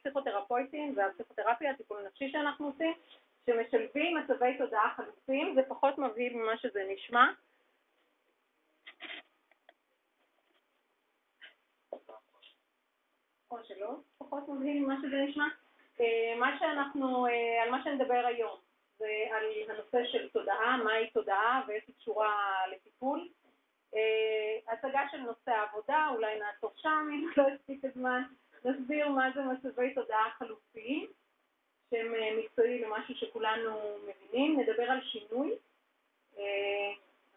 פסיכותרפויטיים והפסיכותרפיה, הטיפול הנפשי שאנחנו עושים, שמשלבים מצבי תודעה חלופיים. זה פחות מבהיל ממה שזה נשמע. או שלא, פחות מבהיל ממה שזה נשמע. על מה שנדבר היום זה על הנושא של תודעה, מהי תודעה ואיך היא קשורה לטיפול. הצגה של נושא העבודה, אולי נעצור שם אם לא הספיק הזמן. נסביר מה זה מצבי תודעה חלופיים, שהם מקצועי למשהו שכולנו מבינים. נדבר על שינוי.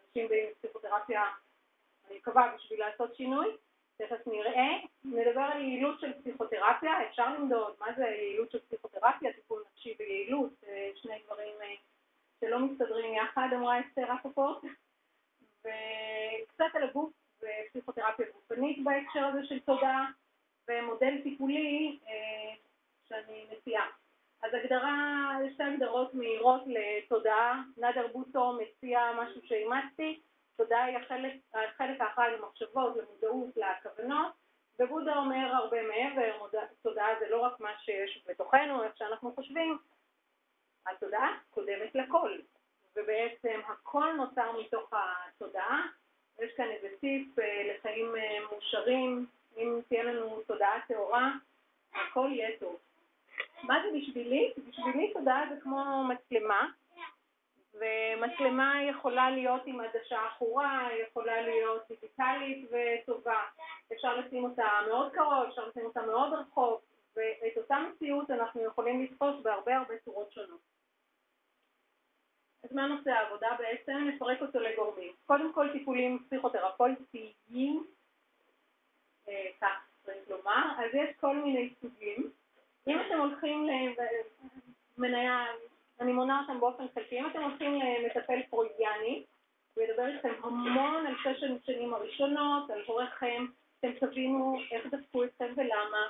אנשים בפסיכותרפיה, אני מקווה בשביל לעשות שינוי. תכף נראה. נדבר על יעילות של פסיכותרפיה. אפשר למדוד מה זה יעילות של פסיכותרפיה, טיפול נפשי ויעילות, שני דברים שלא מסתדרים יחד, אמרה אסתר רפפורט. וקצת על הגוף ופסיכותרפיה גופנית בהקשר הזה של תודעה, ומודל טיפולי שאני מציעה. אז שתי הגדרות מהירות לתודעה. נדר בוטו מציע משהו שאימצתי. תודעה היא החלק האחראי למחשבות, למודעות, לכוונות, ובודה אומר הרבה מעבר. תודעה זה לא רק מה שיש בתוכנו, איך שאנחנו חושבים. התודעה קודמת לכל, ובעצם הכל נוצר מתוך התודעה. יש כאן איזה טיפ לחיים מאושרים. אם תהיה לנו תודעה טהורה, הכל יהיה טוב. מה זה בשבילי? בשבילי תודעה זה כמו מצלמה, ומצלמה יכולה להיות עם עדשה אחורה, יכולה להיות דיגיטלית וטובה. אפשר לשים אותה מאוד קרוב, אפשר לשים אותה מאוד רחוק, ואת אותה מציאות אנחנו יכולים לתפוס בהרבה צורות שונות. אז מה נושא העבודה בעצם? נפרק אותו לגורמים. קודם כל טיפולים פסיכותרפויטיים, כך צריך לומר. אז יש כל מיני סוגים. אם אתם הולכים למניה, אני מונה אותם באופן חלקי, אם אתם הולכים למטפל פרוידיאני, הוא ידבר איתכם המון על 6 שנים הראשונות, על הוריכם, אתם תבינו איך דפקו אתכם ולמה,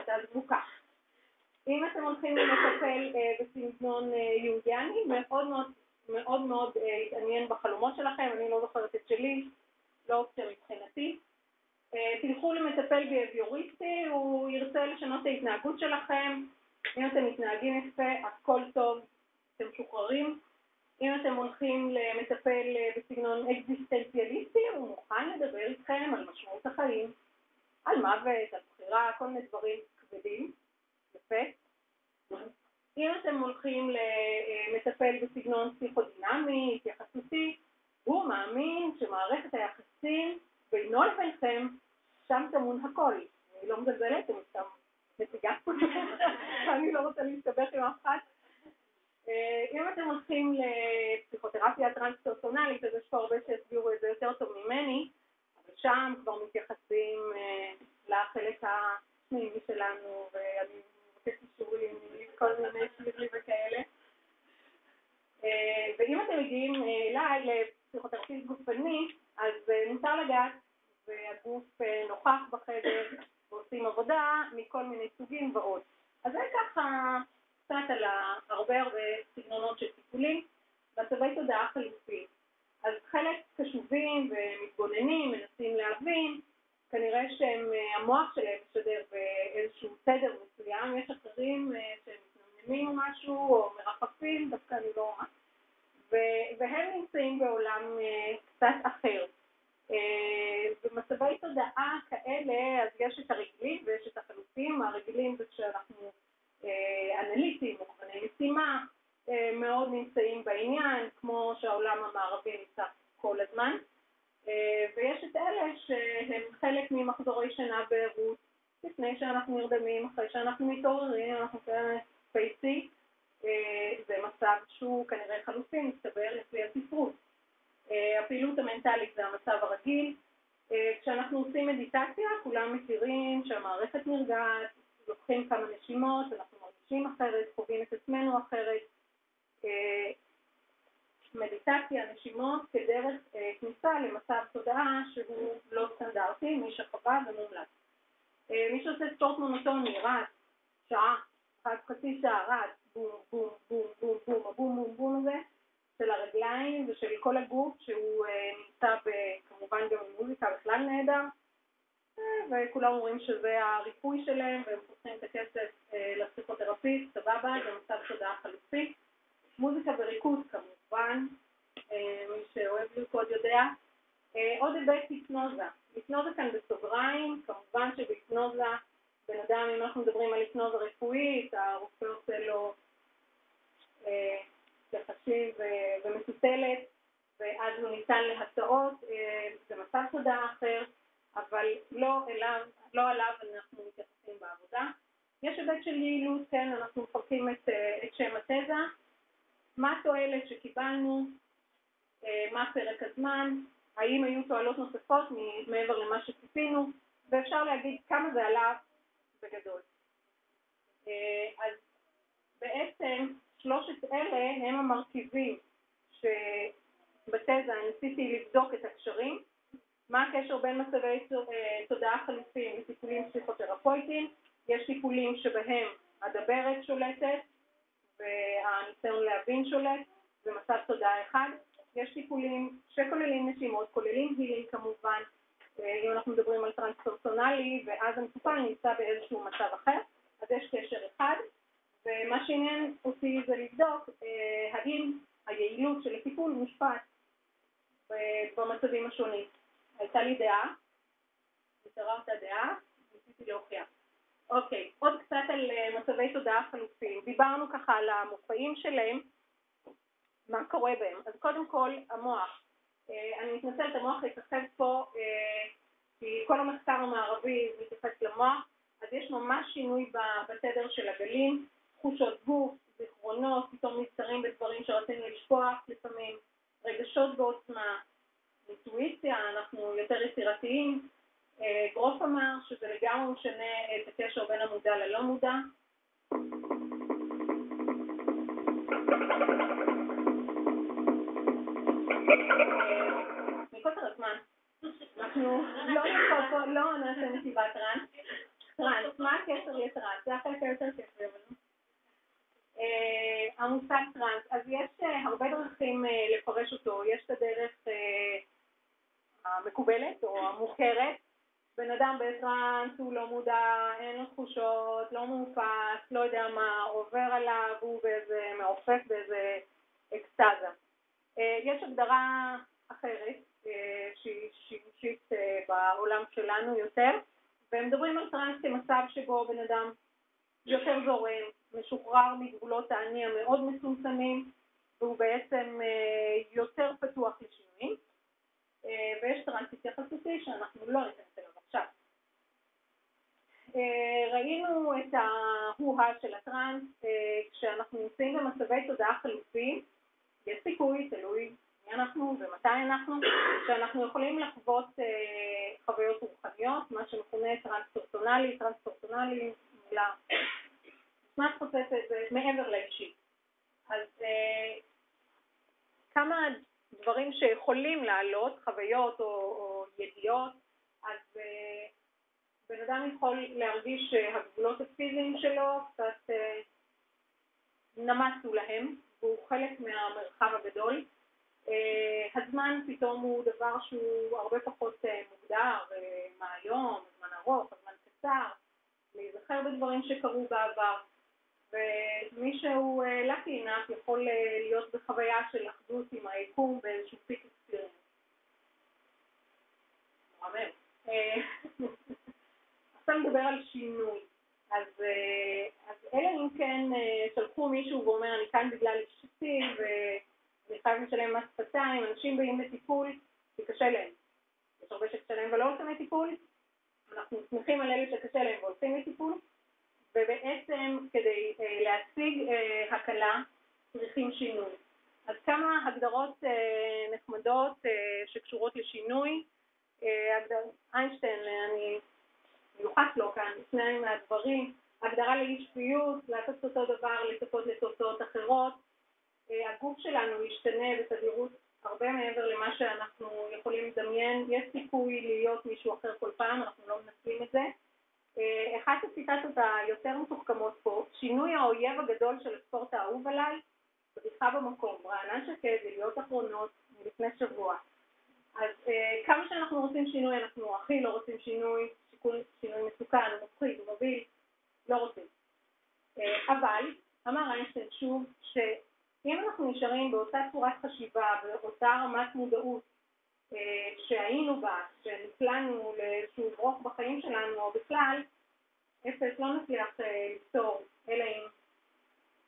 תעזבו כך. אם אתם הולכים למטפל בסגנון יהודיאני, מאוד התעניין בחלומות שלכם, אני לא זוכרת את שלי, לא אופציה מבחינתי. תלכו למטפל ביוריסטי, הוא ירצה לשנות את ההתנהגות שלכם. אם אתם מתנהגים יפה, הכל טוב, אתם משוחררים. אם אתם הולכים למטפל בסגנון אקזיסטנציאליסטי, הוא מוכן לדבר איתכם על משמעות החיים, על מוות, על בחירה, כל מיני דברים כבדים. יפה. אם אתם הולכים למטפל בסגנון פסיכודינמי, התייחסותי, הוא מאמין שמערכת היחסים בינו לבינכם, שם טמון הכל. אני לא מזלזלת, אני סתם נציגה. אני לא רוצה להסתבך עם אף אחד. אם אתם הולכים לפסיכותרפיה טרנס-פרסונלית, אז יש פה הרבה שהסבירו את זה יותר טוב ממני, אבל שם כבר מתייחסים לחלק הפנימי שלנו, ואני מבקש אישורים כל מיני שלילי וכאלה. ואם אתם מגיעים אליי לפסיכותרפיסט גופני, אז מותר לגעת, והגוף נוכח בחדר, ועושים עבודה מכל מיני סוגים ועוד. אז זה ככה קצת על הרבה סגנונות של טיפולים, מצבי תודעה חלופיים. אז חלק קשובים ומתבוננים, מנסים להבין, כנראה שהמוח שלהם משדר באיזשהו סדר מסוים, יש אחרים שהם מתנמנמים או משהו, או מרחפים, דווקא אני לא רואה, והם נמצאים בעולם קצת אחר. במצבי תודעה כאלה, אז יש את הרגילים ויש את החלופיים. הרגילים זה כשאנחנו אנליטים, מוכווני משימה, מאוד נמצאים בעניין, כמו שהעולם המערבי נמצא כל הזמן. ויש את אלה שהם חלק ממחזורי שינה בעירות, לפני שאנחנו נרדמים, אחרי שאנחנו מתעוררים, אנחנו פייסי. זה מצב שהוא כנראה חלופי, מסתבר לפי הספרות. הפעילות המנטלית זה המצב הרגיל. כשאנחנו עושים מדיטציה, כולם מכירים שהמערכת נרגעת, לוקחים כמה נשימות, אנחנו מרגישים אחרת, חווים את עצמנו אחרת. מדיטציה, נשימות, כדרך כניסה למצב תודעה שהוא לא סטנדרטי, מי שחווה ומומלץ. מי שעושה ספורט מונוטוני, רץ, שעה, חצי שעה, רץ, בום, בום, בום, בום, בום, הבום, בום, בום הזה, של הרגליים ושל כל הגוף, שהוא נמצא כמובן גם עם מוזיקה בכלל נהדר, וכולם אומרים שזה הריפוי שלהם, והם פותחים בן אדם, אם אנחנו מדברים על היפנוזה רפואית, הרופא עושה לו לחשים ומטוטלת, ואז הוא ניתן להצעות, זה מצב תודעה אחר, אבל לא עליו אנחנו מתייחסים בעבודה. יש היבט של יעילות, כן, אנחנו מפרקים את שם התזה, מה התועלת שקיבלנו, מה פרק הזמן, האם היו תועלות נוספות מעבר למה שציפינו, ואפשר להגיד כמה זה עלה בגדול. אז בעצם שלושת אלה הם המרכיבים שבתזה ניסיתי לבדוק את הקשרים, מה הקשר בין מצבי תודעה חלופיים לטיפולים פסיכותרפויטיים. יש טיפולים שבהם הדברת שולטת והניסיון להבין שולט, זה מצב תודעה אחד. יש טיפולים שכוללים נשימות, כוללים הילינג כמובן, אם אנחנו מדברים על טרנס-פרסונלי, ואז המטופל נמצא באיזשהו מצב אחר, אז יש קשר אחד, ומה שעניין אותי זה לבדוק האם היעילות של הטיפול מושפעת במצבים השונים. הייתה לי דעה, התעררת דעה, ניסיתי להוכיח. אוקיי, עוד קצת על מצבי תודעה חלופיים. דיברנו ככה על המופעים שלהם, מה קורה בהם. אז קודם כל, המוח. אני מתנצלת, המוח יתרחב פה, כי כל המחקר המערבי מתייחס למוח, אז יש ממש שינוי בתדר של הגלים, תחושות גוף, זיכרונות, פתאום נזכרים בדברים שרצינו לשכוח, לפעמים רגשות בעוצמה, אינטואיציה, אנחנו יותר יצירתיים. גרוף אמר שזה לגמרי משנה את הקשר בין המודע ללא מודע. מקוצר הזמן, אנחנו לא נעשה מסיבת טרנס. טרנס, מה הקשר לטרנס? זה החלק היותר קשר. המושג טרנס, אז יש הרבה דרכים לפרש אותו. יש את הדרך המקובלת או המוכרת. בן אדם בטרנס הוא לא מודע, אין לו תחושות, לא מאופס, לא יודע מה, עובר עליו, הוא באיזה מעופף באיזה אקסטאזה. יש הגדרה אחרת שהיא שימושית בעולם שלנו יותר, והם מדברים על טרנס כמצב שבו בן אדם יותר זורם, משוחרר מגבולות האני המאוד מצומצמים, והוא בעצם יותר פתוח לשינויים. ויש טרנס התייחסותי שאנחנו לא ניכנס אליו עכשיו. ראינו את ההואה של הטרנס, כשאנחנו נמצאים במצבי תודעה חלופיים, יש סיכוי, תלוי מי אנחנו ומתי אנחנו, שאנחנו יכולים לחוות חוויות רוחניות, מה שמכונה טרנס-פרסונלי, מילה נשמעת חושפת, זה מעבר לאישי. אז כמה דברים שיכולים לעלות, חוויות או ידיעות, אז בן אדם יכול להרגיש שהגבולות הפיזיים שלו קצת נמסו להם, והוא חלק מהמרחב הגדול. הזמן פתאום הוא דבר שהוא הרבה פחות מוגדר, מהיום, הזמן ארוך, הזמן קצר, להיזכר בדברים שקרו בעבר. ומי שהוא לקי ענף יכול להיות בחוויה של אחדות עם היקום באיזשהו פיק אקספיריינס. מרמם. עכשיו נדבר על שינוי. אז אלא אם כן שלחו מישהו ואומר אני כאן בגלל אישתי ואני חייב לשלם מס שפתיים, אנשים באים לטיפול וקשה להם. יש הרבה שקשה להם ולא הולכים לטיפול, אנחנו שמחים על אלה שקשה להם והולכים לטיפול, ובעצם כדי להשיג הקלה צריכים שינוי. אז כמה הגדרות נחמדות שקשורות לשינוי. איינשטיין, אני מיוחס לו כאן, שניים מהדברים, הגדרה לאי שפיות, לעשות אותו דבר, לצפות לתוצאות אחרות. הגוף שלנו ישתנה בתדירות הרבה מעבר למה שאנחנו יכולים לדמיין. יש סיכוי להיות מישהו אחר כל פעם, אנחנו לא מנסים את זה. אחת הציטטות היותר מתוחכמות פה, שינוי האויב הגדול של הספורט האהוב עליי, בריחה במקום, רענן שקד, ידיעות אחרונות, מלפני שבוע. אז כמה שאנחנו רוצים שינוי, אנחנו הכי לא רוצים שינוי, שינוי מסוכן, מפחיד, מוביל, לא רוצים. אבל, אמר איינשטיין שוב, שאם אנחנו נשארים באותה צורת חשיבה, באותה רמת מודעות שהיינו בה, שנקלענו לאיזשהו ברוך בחיים שלנו או בכלל, אפס לא נצליח לפתור, אלא אם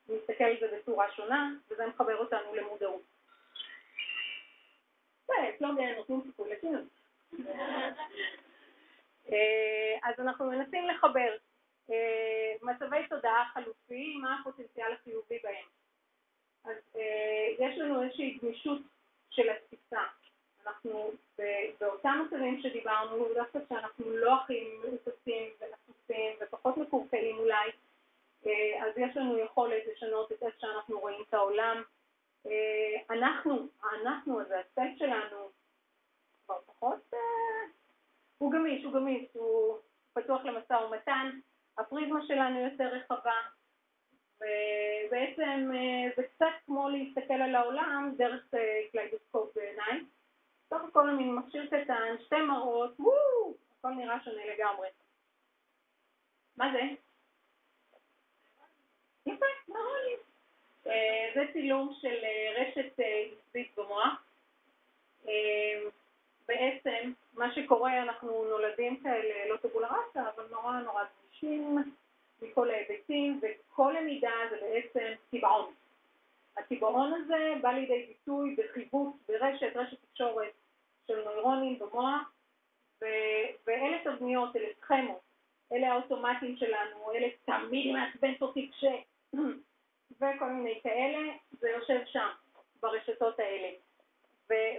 נסתכל על זה בצורה שונה, וזה מחבר אותנו למודעות. אצלוגיה נותנים סיכוי לשינוי. אז אנחנו מנסים לחבר מצבי תודעה חלופיים, מה הפוטנציאל החיובי בהם. אז יש לנו איזושהי גמישות של התפיסה. אנחנו באותם מצבים שדיברנו, דווקא שאנחנו לא הכי מאופסים ועסופים ופחות מקורקעים אולי, אז יש לנו יכולת לשנות את איך שאנחנו רואים את העולם. אנחנו, אז האספקט שלנו כבר פחות, הוא גמיש, הוא פתוח למשא ומתן, הפריזמה שלנו יותר רחבה, ובעצם זה קצת כמו להסתכל על העולם דרך קליידוסקופ בעיניים. סך הכל מין מכשיר קטן, שתי מראות, הכל נראה שונה לגמרי. מה זה? יפה, נראה. זה צילום של רשת עצבית במוח. בעצם מה שקורה, אנחנו נולדים כאלה, לא טבולה ראסה, אבל נורא גמישים מכל ההיבטים, וכל למידה זה בעצם קיבעון. הקיבעון הזה בא לידי ביטוי בחיווט ברשת תקשורת של נוירונים במוח, ואלה תבניות, אלה סכמות, אלה האוטומטים שלנו, אלה תמיד מעצבנת אותי כש... וכל מיני כאלה, זה יושב שם, ברשתות האלה.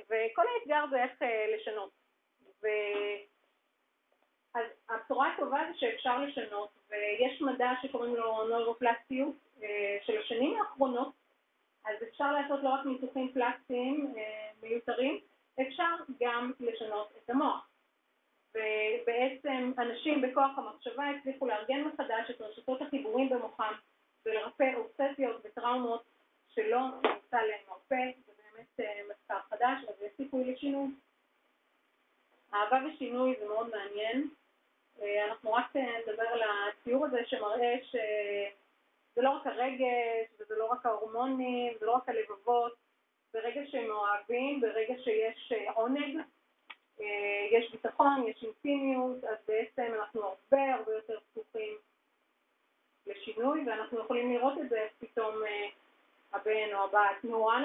וכל האתגר זה איך לשנות. אז הבשורה הטובה זה שאפשר לשנות, ויש מדע שקוראים לו נוירופלסטיות של השנים האחרונות, אז אפשר לעשות לא רק ניתוחים פלסטיים מיותרים, אפשר גם לשנות את המוח. ובעצם אנשים בכוח המחשבה הצליחו לארגן מחדש את רשתות החיבורים במוחם, ולרפא אובססיות וטראומות שלא נמצא להם מרפא, זה באמת מחקר חדש, אז יש סיכוי לשינוי. אהבה ושינוי זה מאוד מעניין. אנחנו רק נדבר על הציור הזה שמראה שזה לא רק הרגש, וזה לא רק ההורמונים, זה לא רק הלבבות, ברגע שהם אוהבים, ברגע שיש עונג, יש ביטחון, יש אינטימיות, אז בעצם אנחנו הרבה יותר פתוחים לשינוי, ואנחנו יכולים לראות את זה פתאום הבן או הבת. נורא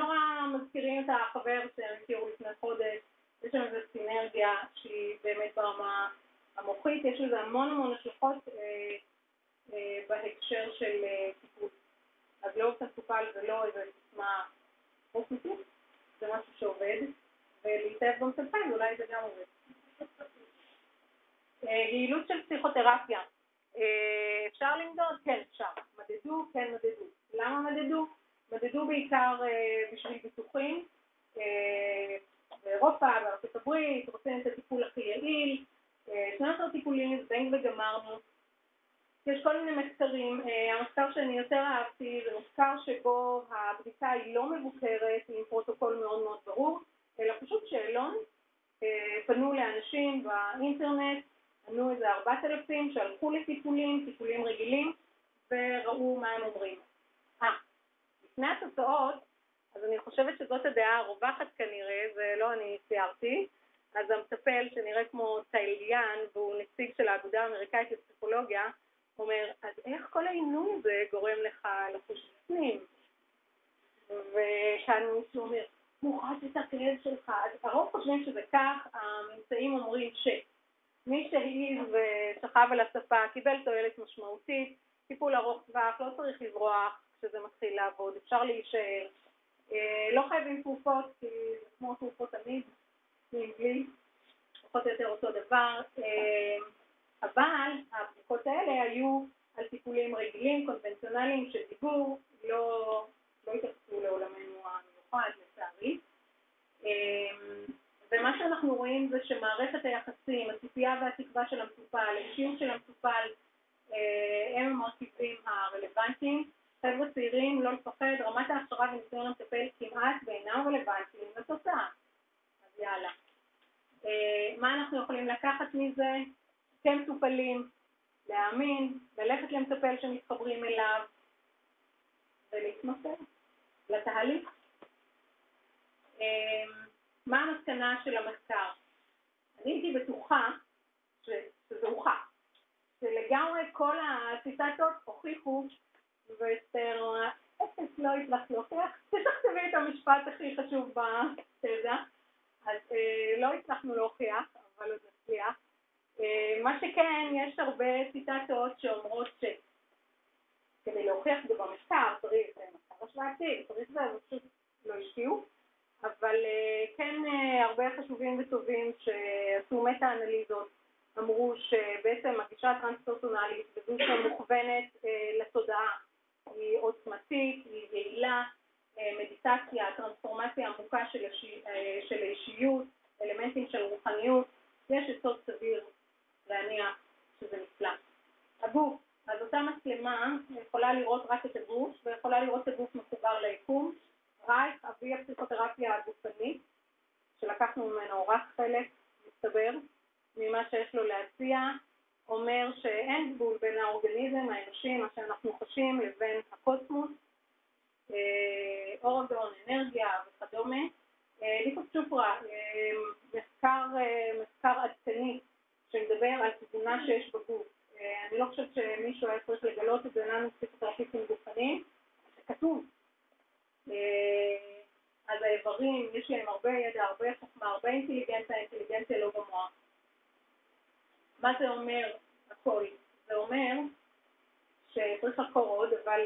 מזכירים את החבר שהם הכירו לפני חודש, יש לנו איזו סינרגיה שהיא באמת ברמה המוחית, יש לזה המון השלכות בהקשר של טיפול. אז לא סנטופל זה לא איזה סיסמה פרוסמטית, זה משהו שעובד, ולהתאהב במטלפיים אולי זה גם עובד. יעילות של פסיכותרפיה. אפשר למדוד? כן, אפשר. מדדו? כן, מדדו. למה מדדו? מדדו בעיקר בשביל ביטוחים. באירופה, בארצות הברית, רוצים את הטיפול הכי יעיל. 12 טיפולים, זבנג וגמרנו. יש כל מיני מחקרים. המחקר שאני יותר אהבתי זה מחקר שבו הבדיקה היא לא מבוקרת עם פרוטוקול מאוד ברור, אלא פשוט שאלון. פנו לאנשים באינטרנט, ענו איזה 4,000 שהלכו לטיפולים רגילים, וראו מה הם אומרים. לפני התוצאות, אז אני חושבת שזאת הדעה הרווחת כנראה, זה לא אני ציירתי, אז המטפל שנראה כמו טיילגיאן, והוא נציג של האגודה האמריקאית לפסיכולוגיה, אומר, אז איך כל העינוי הזה גורם לך לחוש בפנים? וכאן מישהו אומר, מוחש את הכאב שלך. אז הרוב חושבים שזה כך, הממצאים אומרים שמי שהעיז ושכב על השפה קיבל תועלת משמעותית, טיפול ארוך טווח, לא צריך לברוח כשזה מתחיל לעבוד, אפשר להישאר. לא חייבים תרופות, כי זה כמו תרופות תמיד, בלי, פחות או יותר אותו דבר, אבל הבדיקות האלה היו על טיפולים רגילים, קונבנציונליים של דיבור, לא התייחסו לעולמנו המיוחד, לצערי. ומה שאנחנו רואים זה שמערכת היחסים, הציפייה והתקווה של המטופל, האישיות של המטופל, הם המרכיבים הרלוונטיים. חבר'ה צעירים, לא לפחד, רמת ההכשרה וניסיון המטפל כמעט ואינם רלוונטיים לתוצאה. אז יאללה. מה אנחנו יכולים לקחת מזה? כמטופלים, להאמין, ללכת למטפל שמתחברים אליו, ולהתמסר לתהליך. מה המסקנה של המחקר? אני הייתי בטוחה שזה הוכח, שלגמרי כל הציטטות הוכיחו, ואסתר לא הצלחת להוכיח, תכתבי את המשפט הכי חשוב בתזה, אז לא הצלחנו להוכיח, אבל עוד נצליח. מה שכן, יש הרבה ציטטות שאומרות שכדי להוכיח את זה במחקר, צריך מחקר השוואתי, צריך זה, פשוט לא השקיעו, אבל כן הרבה חשובים וטובים שעשו מטה-אנליזות, אמרו שבעצם הגישה הטרנס-פרסונלית, וזו שמוכוונת לתודעה, היא עוצמתית, היא יעילה, מדיטציה, טרנספורמציה עמוקה של האישיות, אלמנטים של רוחניות, יש יסוד סביר להניח שזה נפלא. הגוף, אז אותה מצלמה יכולה לראות רק את הגוף, ויכולה לראות את הגוף מחובר ליקום. רייך, אבי הפסיכותרפיה הגופנית, שלקחנו ממנו רק חלק, מסתבר, ממה שיש לו להציע, אומר שאין גבול בין האורגניזם האנושי, מה שאנחנו חשים, לבין הקוסמוס, אורגון, אנרגיה וכדומה. ליפוס צ'ופרה, מחקר עדכני שמדבר על תזונה שיש בגוף. אני לא חושבת שמישהו היה צריך לגלות את זה לנו פסיכותרפיסטים גופניים, זה כתוב. אז האיברים, יש להם הרבה ידע, הרבה חוכמה, הרבה אינטליגנציה לא במוח. מה זה אומר הכל? זה אומר שצריך לחקור עוד, אבל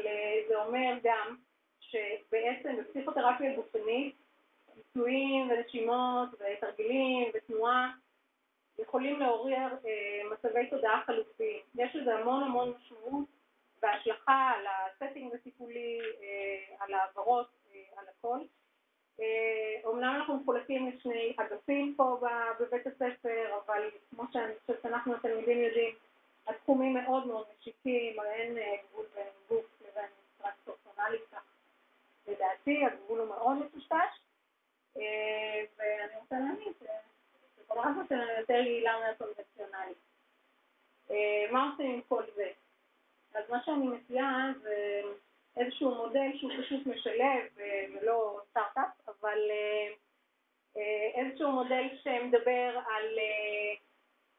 זה אומר גם שבעצם בפסיכותרפיה גופנית, ניסויים ונשימות ותרגילים ותנועה יכולים לעורר מצבי תודעה חלופיים. יש לזה המון משמעות והשלכה על הסטינג הטיפולי, על העברות, על הכל. אומנם אנחנו מחולקים לשני אגפים פה בבית הספר, אבל כמו שאני חושבת שאנחנו התלמידים יודעים, התחומים מאוד משיקים, אין גבול בין גוף לבין טרנס-פרסונלית. לדעתי הגבול הוא מאוד מטושטש, ואני רוצה להאמין שכל אחד שלנו יותר יעילה מהקונבנציונלית. מה עושים עם כל זה? אז מה שאני מציעה זה איזשהו מודל שהוא פשוט משלב, ולא סטארט-אפ, אבל איזשהו מודל שמדבר על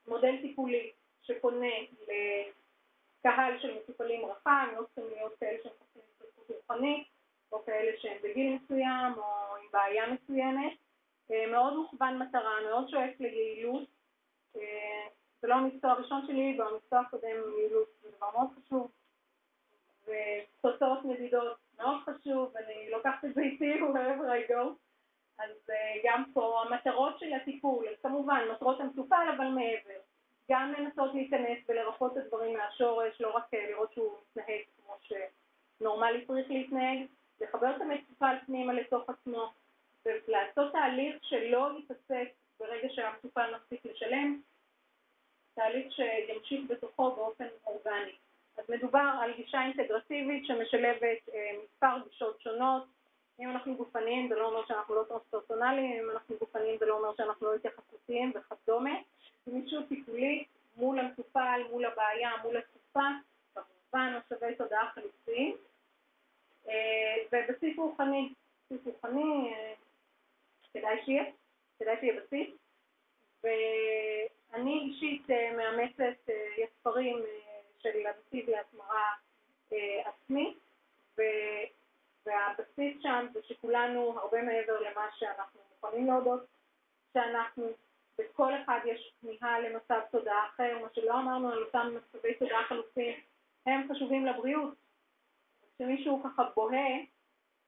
מודל טיפולי שפונה לקהל של מטופלים רחב, מאוד צריכים להיות כאלה שמחפשים התפתחות רוחנית, או כאלה שהם בגיל מסוים או עם בעיה מסוימת, מאוד מוכוון מטרה, מאוד שואף ליעילות. זה לא המקצוע הראשון שלי, במקצוע הקודם יעילות זה דבר מאוד חשוב, ותוצאות מדידות מאוד חשוב, ואני לוקחת את זה איתי wherever I go. אז גם פה המטרות של הטיפול, כמובן מטרות המטופל, אבל מעבר. גם לנסות להיכנס ולרפות את הדברים מהשורש, לא רק לראות שהוא מתנהג כמו שנורמלי צריך להתנהג, לחבר את המטופל פנימה לתוך עצמו, ולעשות תהליך שלא ייפסק ברגע שהמטופל מפסיק לשלם, תהליך שימשיך בתוכו באופן אורגני. אז מדובר על גישה אינטגרטיבית שמשלבת מספר גישות שונות. אם אנחנו גופניים זה לא אומר שאנחנו לא טרנס-פרסונליים, אם אנחנו גופניים זה לא אומר שאנחנו לא התייחסותיים וכדומה. גמישות טיפולית מול המטופל, מול הבעיה, מול התקופה, כמובן משאבי תודעה חלופיים, ובסיס רוחני. בסיס רוחני כדאי שיהיה בסיס. ואני אישית מאמצת ספרים של הבסיס להסמרה עצמית, והבסיס שם זה שכולנו הרבה מעבר למה שאנחנו מוכנים להודות, שאנחנו בכל אחד יש כמיהה למצב תודעה אחר, מה שלא אמרנו על אותם מצבי תודעה חלופיים, הם חשובים לבריאות. כשמישהו ככה בוהה,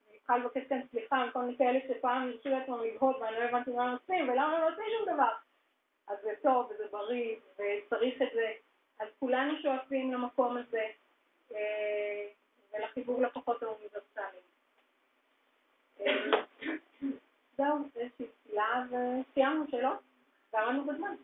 אני צריכה לבקש כאן סליחה, כל מיני כאלה שפעם נרשו לעצמם לבהות ואני לא הבנתי מה הם עושים, ולמה הם לא עושים שום דבר. אז זה טוב וזה בריא וצריך את זה. אז כולנו שואפים למקום הזה ולחיבור לכוחות האוניברסליים. זהו, יש תפילה וסיימנו שאלות, ועמדנו בזמן.